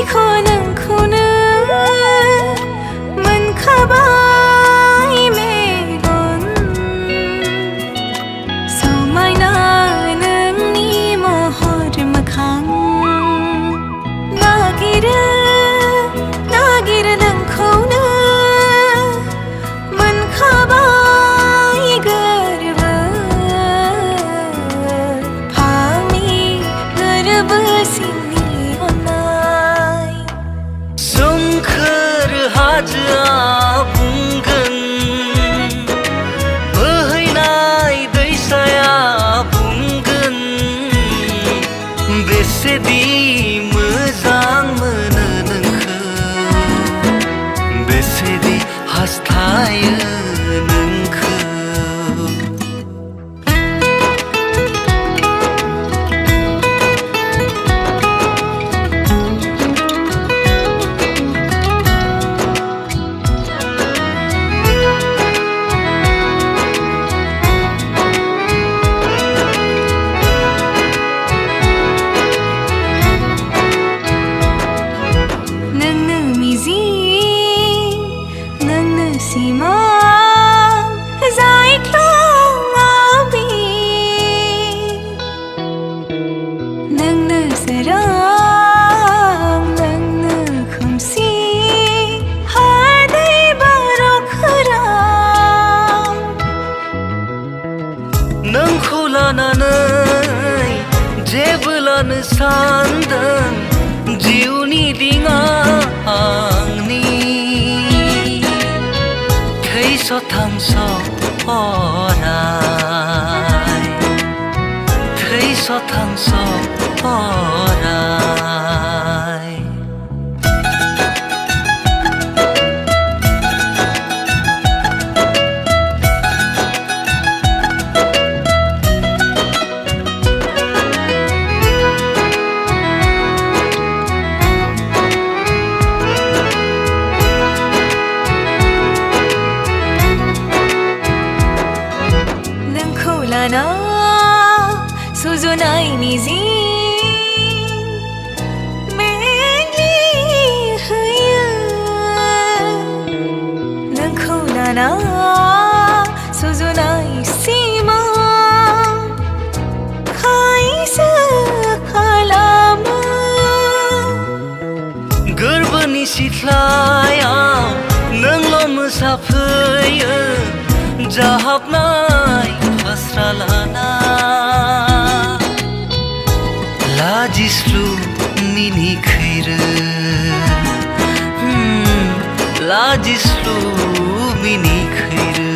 लाइखौ नोंखौनो मोनखाबाय मेगन समायना नोंनि महर मोखां नागिरो नोंखौनो मोनखाबाय गोरबो फामि गोरबो सिंनि अननाय सोमखोर हाजोआ बुंगोन बोहैनाय दैसाया बुंगोन बेसेदि मोजां मोनो नोंखौ बेसेदि हास्थायो नोंखौ नोंनो मिजिं नोंनो सिमां जायख्लं बि नोंनो सोरां नोंनो खोमसि हादै बार खोरां नोंखौ लानानै जेबो लानो सानदों जिउनि दिङा आंनि थै शतांश अराय थै शतांश अराय नोंखौ लाना सुजुनाय मिजिं मेंग्लिहोयो नोंखौ लाना सुजुनाय सिमां खायसो खालामो गोरबोनि सिथ्लायाव नोंल' मोसाफैयो जाहाबनाय फास्रा लाना लाजिस्लु मिनिखैरो लाजिस्लु मिनिखैरो